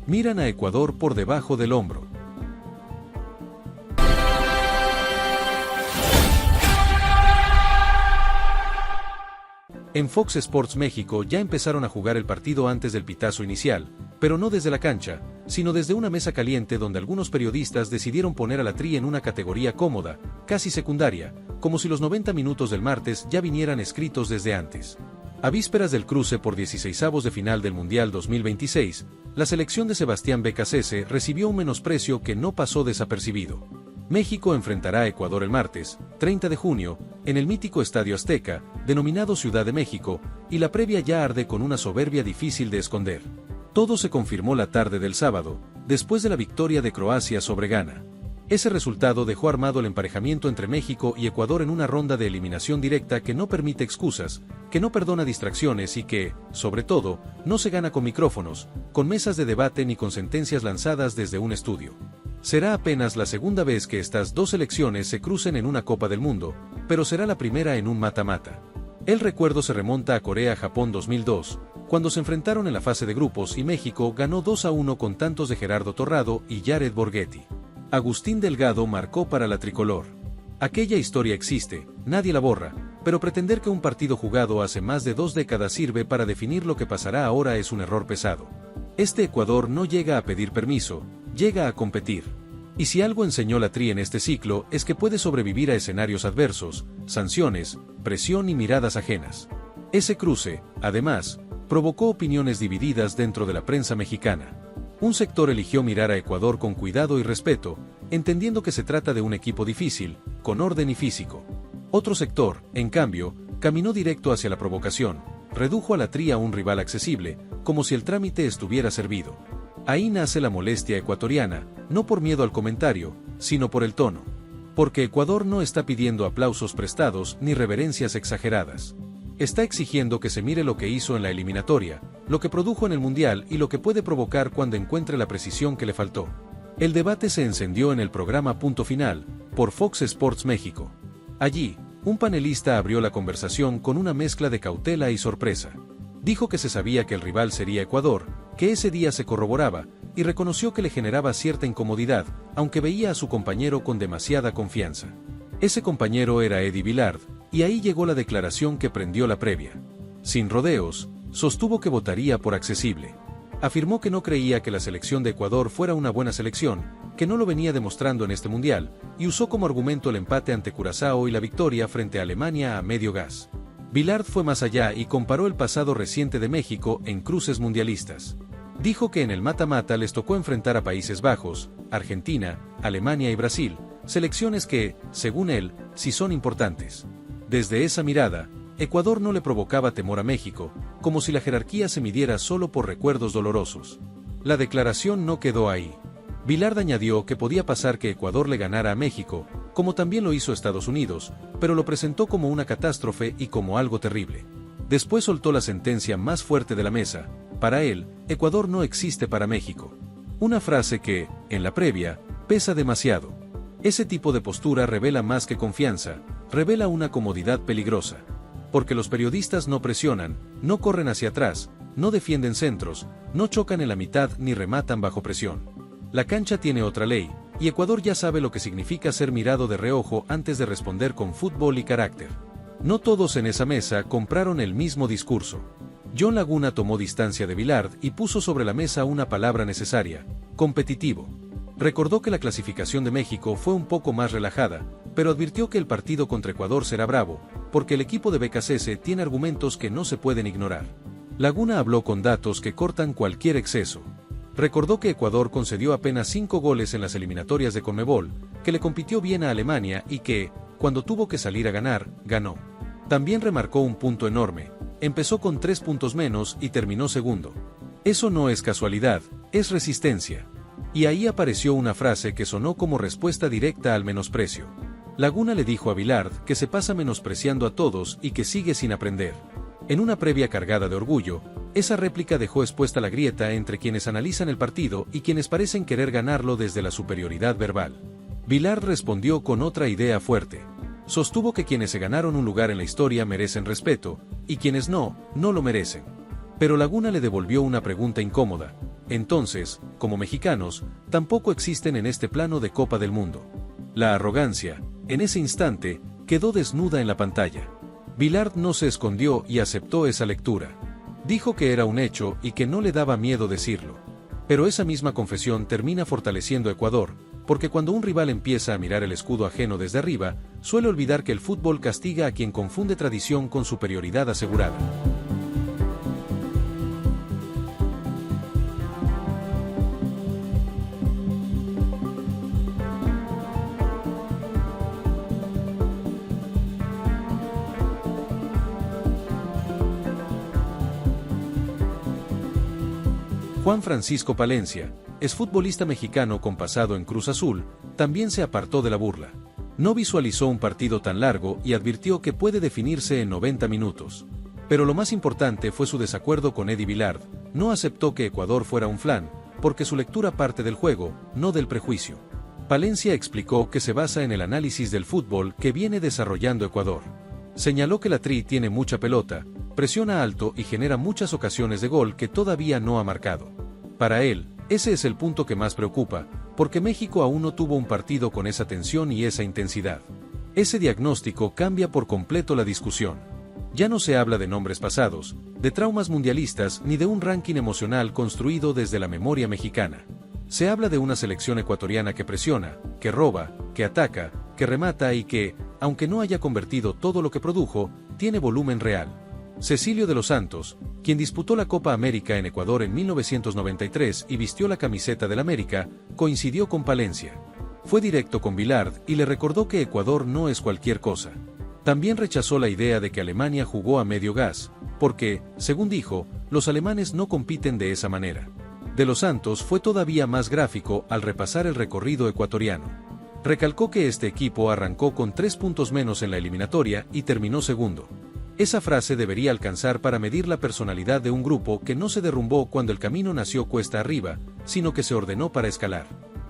Miran a Ecuador por debajo del hombro. En Fox Sports México ya empezaron a jugar el partido antes del pitazo inicial, pero no desde la cancha, sino desde una mesa caliente donde algunos periodistas decidieron poner a la Tri en una categoría cómoda, casi secundaria, como si los 90 minutos del martes ya vinieran escritos desde antes. A vísperas del cruce por 16avos de final del Mundial 2026, la selección de Sebastián Becasese recibió un menosprecio que no pasó desapercibido. México enfrentará a Ecuador el martes, 30 de junio, en el mítico Estadio Azteca, denominado Ciudad de México, y la previa ya arde con una soberbia difícil de esconder. Todo se confirmó la tarde del sábado, después de la victoria de Croacia sobre Ghana. Ese resultado dejó armado el emparejamiento entre México y Ecuador en una ronda de eliminación directa que no permite excusas, que no perdona distracciones y que, sobre todo, no se gana con micrófonos, con mesas de debate ni con sentencias lanzadas desde un estudio. Será apenas la segunda vez que estas dos selecciones se crucen en una Copa del Mundo, pero será la primera en un mata-mata. El recuerdo se remonta a Corea-Japón 2002, cuando se enfrentaron en la fase de grupos y México ganó 2-1 con tantos de Gerardo Torrado y Jared Borghetti. Agustín Delgado marcó para la tricolor. Aquella historia existe, nadie la borra, pero pretender que un partido jugado hace más de 2 décadas sirve para definir lo que pasará ahora es un error pesado. Este Ecuador no llega a pedir permiso, llega a competir. Y si algo enseñó la Tri en este ciclo es que puede sobrevivir a escenarios adversos, sanciones, presión y miradas ajenas. Ese cruce, además, provocó opiniones divididas dentro de la prensa mexicana. Un sector eligió mirar a Ecuador con cuidado y respeto, entendiendo que se trata de un equipo difícil, con orden y físico. Otro sector, en cambio, caminó directo hacia la provocación, redujo a la Tri a un rival accesible, como si el trámite estuviera servido. Ahí nace la molestia ecuatoriana, no por miedo al comentario, sino por el tono. Porque Ecuador no está pidiendo aplausos prestados ni reverencias exageradas. Está exigiendo que se mire lo que hizo en la eliminatoria, lo que produjo en el Mundial y lo que puede provocar cuando encuentre la precisión que le faltó. El debate se encendió en el programa Punto Final, por Fox Sports México. Allí, un panelista abrió la conversación con una mezcla de cautela y sorpresa. Dijo que se sabía que el rival sería Ecuador, que ese día se corroboraba, y reconoció que le generaba cierta incomodidad, aunque veía a su compañero con demasiada confianza. Ese compañero era Eddie Villard, y ahí llegó la declaración que prendió la previa. Sin rodeos, sostuvo que votaría por accesible. Afirmó que no creía que la selección de Ecuador fuera una buena selección, que no lo venía demostrando en este mundial, y usó como argumento el empate ante Curazao y la victoria frente a Alemania a medio gas. Villard fue más allá y comparó el pasado reciente de México en cruces mundialistas. Dijo que en el mata-mata les tocó enfrentar a Países Bajos, Argentina, Alemania y Brasil, selecciones que, según él, sí son importantes. Desde esa mirada, Ecuador no le provocaba temor a México, como si la jerarquía se midiera solo por recuerdos dolorosos. La declaración no quedó ahí. Villard añadió que podía pasar que Ecuador le ganara a México, como también lo hizo Estados Unidos, pero lo presentó como una catástrofe y como algo terrible. Después soltó la sentencia más fuerte de la mesa: para él, Ecuador no existe para México. Una frase que, en la previa, pesa demasiado. Ese tipo de postura revela más que confianza, revela una comodidad peligrosa. Porque los periodistas no presionan, no corren hacia atrás, no defienden centros, no chocan en la mitad ni rematan bajo presión. La cancha tiene otra ley, y Ecuador ya sabe lo que significa ser mirado de reojo antes de responder con fútbol y carácter. No todos en esa mesa compraron el mismo discurso. John Laguna tomó distancia de Villard y puso sobre la mesa una palabra necesaria: competitivo. Recordó que la clasificación de México fue un poco más relajada, pero advirtió que el partido contra Ecuador será bravo, porque el equipo de Becasese tiene argumentos que no se pueden ignorar. Laguna habló con datos que cortan cualquier exceso. Recordó que Ecuador concedió apenas 5 goles en las eliminatorias de Conmebol, que le compitió bien a Alemania y que, cuando tuvo que salir a ganar, ganó. También remarcó un punto enorme: empezó con 3 puntos menos y terminó segundo. Eso no es casualidad, es resistencia. Y ahí apareció una frase que sonó como respuesta directa al menosprecio. Laguna le dijo a Villard que se pasa menospreciando a todos y que sigue sin aprender. En una previa cargada de orgullo, esa réplica dejó expuesta la grieta entre quienes analizan el partido y quienes parecen querer ganarlo desde la superioridad verbal. Villard respondió con otra idea fuerte. Sostuvo que quienes se ganaron un lugar en la historia merecen respeto, y quienes no, no lo merecen. Pero Laguna le devolvió una pregunta incómoda: Entonces, como mexicanos, tampoco existen en este plano de Copa del Mundo. La arrogancia, en ese instante, quedó desnuda en la pantalla. Vilard no se escondió y aceptó esa lectura. Dijo que era un hecho y que no le daba miedo decirlo. Pero esa misma confesión termina fortaleciendo a Ecuador, porque cuando un rival empieza a mirar el escudo ajeno desde arriba, suele olvidar que el fútbol castiga a quien confunde tradición con superioridad asegurada. Juan Francisco Palencia, exfutbolista mexicano con pasado en Cruz Azul, también se apartó de la burla. No visualizó un partido tan largo y advirtió que puede definirse en 90 minutos. Pero lo más importante fue su desacuerdo con Eddie Vilard. No aceptó que Ecuador fuera un flan, porque su lectura parte del juego, no del prejuicio. Palencia explicó que se basa en el análisis del fútbol que viene desarrollando Ecuador. Señaló que la Tri tiene mucha pelota, presiona alto y genera muchas ocasiones de gol que todavía no ha marcado. Para él, ese es el punto que más preocupa, porque México aún no tuvo un partido con esa tensión y esa intensidad. Ese diagnóstico cambia por completo la discusión. Ya no se habla de nombres pasados, de traumas mundialistas ni de un ranking emocional construido desde la memoria mexicana. Se habla de una selección ecuatoriana que presiona, que roba, que ataca, que remata y que, aunque no haya convertido todo lo que produjo, tiene volumen real. Cecilio de los Santos, quien disputó la Copa América en Ecuador en 1993 y vistió la camiseta del América, coincidió con Palencia. Fue directo con Vilard y le recordó que Ecuador no es cualquier cosa. También rechazó la idea de que Alemania jugó a medio gas, porque, según dijo, los alemanes no compiten de esa manera. De los Santos fue todavía más gráfico al repasar el recorrido ecuatoriano. Recalcó que este equipo arrancó con 3 puntos menos en la eliminatoria y terminó segundo. Esa frase debería alcanzar para medir la personalidad de un grupo que no se derrumbó cuando el camino nació cuesta arriba, sino que se ordenó para escalar.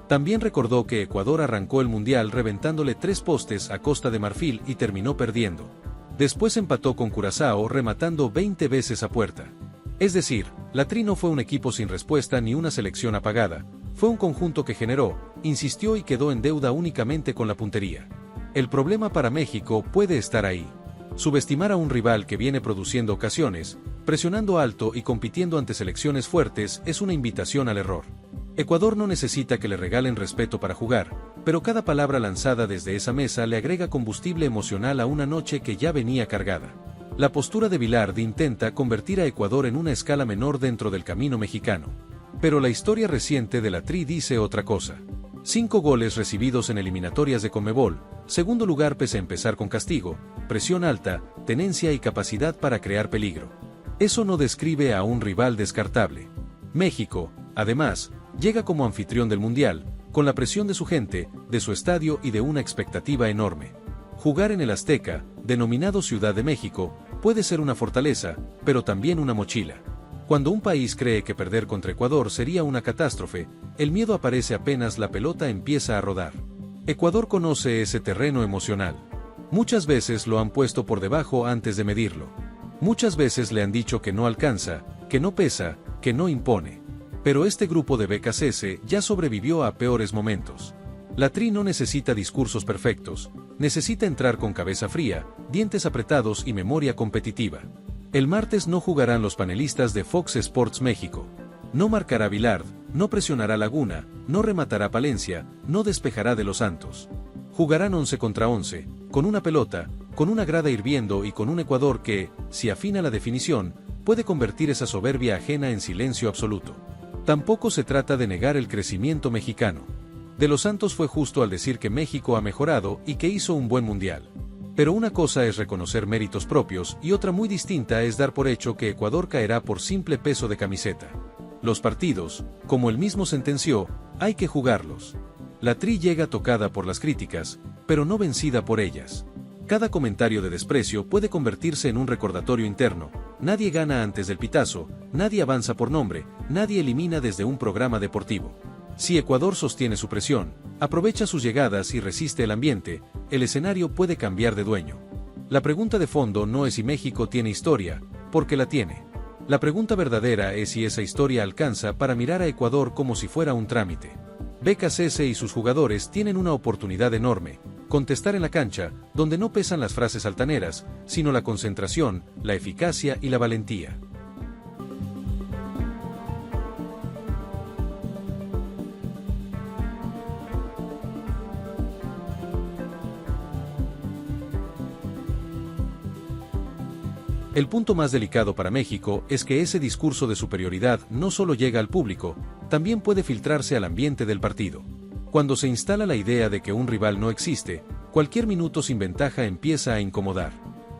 También recordó que Ecuador arrancó el Mundial reventándole 3 postes a Costa de Marfil y terminó perdiendo. Después empató con Curazao rematando 20 veces a puerta. Es decir, la Tri no fue un equipo sin respuesta ni una selección apagada, fue un conjunto que generó, insistió y quedó en deuda únicamente con la puntería. El problema para México puede estar ahí. Subestimar a un rival que viene produciendo ocasiones, presionando alto y compitiendo ante selecciones fuertes es una invitación al error. Ecuador no necesita que le regalen respeto para jugar, pero cada palabra lanzada desde esa mesa le agrega combustible emocional a una noche que ya venía cargada. La postura de Vilard intenta convertir a Ecuador en una escala menor dentro del camino mexicano. Pero la historia reciente de la Tri dice otra cosa. 5 goles recibidos en eliminatorias de Conmebol, segundo lugar pese a empezar con castigo, presión alta, tenencia y capacidad para crear peligro. Eso no describe a un rival descartable. México, además, llega como anfitrión del Mundial, con la presión de su gente, de su estadio y de una expectativa enorme. Jugar en el Azteca, denominado Ciudad de México, puede ser una fortaleza, pero también una mochila. Cuando un país cree que perder contra Ecuador sería una catástrofe, el miedo aparece apenas la pelota empieza a rodar. Ecuador conoce ese terreno emocional. Muchas veces lo han puesto por debajo antes de medirlo. Muchas veces le han dicho que no alcanza, que no pesa, que no impone. Pero este grupo de BKCS ya sobrevivió a peores momentos. La Tri no necesita discursos perfectos, necesita entrar con cabeza fría, dientes apretados y memoria competitiva. El martes no jugarán los panelistas de Fox Sports México. No marcará Vilard, no presionará Laguna, no rematará Palencia, no despejará de los Santos. Jugarán 11 contra 11, con una pelota, con una grada hirviendo y con un Ecuador que, si afina la definición, puede convertir esa soberbia ajena en silencio absoluto. Tampoco se trata de negar el crecimiento mexicano. De los Santos fue justo al decir que México ha mejorado y que hizo un buen mundial. Pero una cosa es reconocer méritos propios y otra muy distinta es dar por hecho que Ecuador caerá por simple peso de camiseta. Los partidos, como él mismo sentenció, hay que jugarlos. La Tri llega tocada por las críticas, pero no vencida por ellas. Cada comentario de desprecio puede convertirse en un recordatorio interno. Nadie gana antes del pitazo, nadie avanza por nombre, nadie elimina desde un programa deportivo. Si Ecuador sostiene su presión, aprovecha sus llegadas y resiste el ambiente, el escenario puede cambiar de dueño. La pregunta de fondo no es si México tiene historia, porque la tiene. La pregunta verdadera es si esa historia alcanza para mirar a Ecuador como si fuera un trámite. BKCS y sus jugadores tienen una oportunidad enorme: contestar en la cancha, donde no pesan las frases altaneras, sino la concentración, la eficacia y la valentía. El punto más delicado para México es que ese discurso de superioridad no solo llega al público, también puede filtrarse al ambiente del partido. Cuando se instala la idea de que un rival no existe, cualquier minuto sin ventaja empieza a incomodar.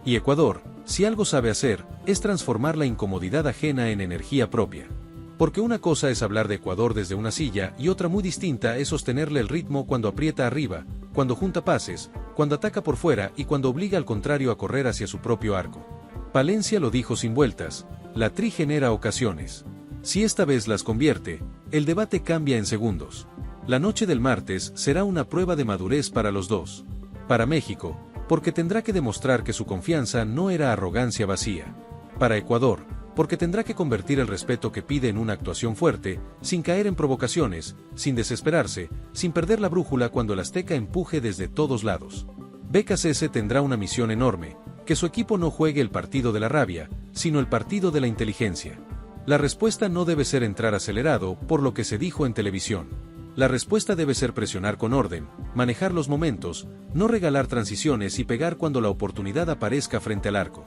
Y Ecuador, si algo sabe hacer, es transformar la incomodidad ajena en energía propia. Porque una cosa es hablar de Ecuador desde una silla y otra muy distinta es sostenerle el ritmo cuando aprieta arriba, cuando junta pases, cuando ataca por fuera y cuando obliga al contrario a correr hacia su propio arco. Palencia lo dijo sin vueltas: la Tri genera ocasiones. Si esta vez las convierte, el debate cambia en segundos. La noche del martes será una prueba de madurez para los dos. Para México, porque tendrá que demostrar que su confianza no era arrogancia vacía. Para Ecuador, porque tendrá que convertir el respeto que pide en una actuación fuerte, sin caer en provocaciones, sin desesperarse, sin perder la brújula cuando el Azteca empuje desde todos lados. BKCS tendrá una misión enorme: que su equipo no juegue el partido de la rabia, sino el partido de la inteligencia. La respuesta no debe ser entrar acelerado, por lo que se dijo en televisión. La respuesta debe ser presionar con orden, manejar los momentos, no regalar transiciones y pegar cuando la oportunidad aparezca frente al arco.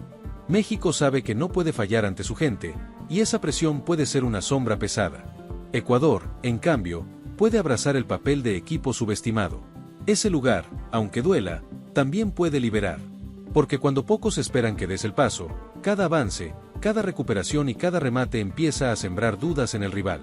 México sabe que no puede fallar ante su gente, y esa presión puede ser una sombra pesada. Ecuador, en cambio, puede abrazar el papel de equipo subestimado. Ese lugar, aunque duela, también puede liberar. Porque cuando pocos esperan que des el paso, cada avance, cada recuperación y cada remate empieza a sembrar dudas en el rival.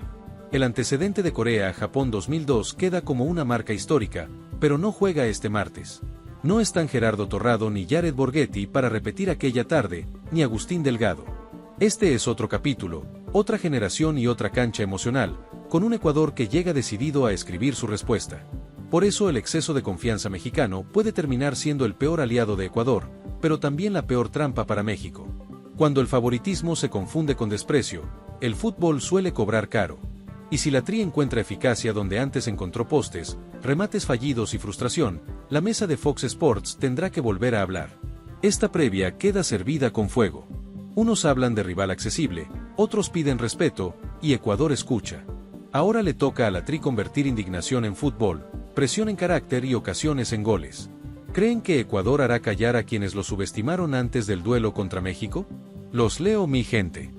El antecedente de Corea-Japón 2002 queda como una marca histórica, pero no juega este martes. No están Gerardo Torrado ni Jared Borghetti para repetir aquella tarde, ni Agustín Delgado. Este es otro capítulo, otra generación y otra cancha emocional, con un Ecuador que llega decidido a escribir su respuesta. Por eso el exceso de confianza mexicano puede terminar siendo el peor aliado de Ecuador, pero también la peor trampa para México. Cuando el favoritismo se confunde con desprecio, el fútbol suele cobrar caro. Y si la Tri encuentra eficacia donde antes encontró postes, remates fallidos y frustración, la mesa de Fox Sports tendrá que volver a hablar. Esta previa queda servida con fuego. Unos hablan de rival accesible, otros piden respeto, y Ecuador escucha. Ahora le toca a la Tri convertir indignación en fútbol, presión en carácter y ocasiones en goles. ¿Creen que Ecuador hará callar a quienes lo subestimaron antes del duelo contra México? Los leo, mi gente.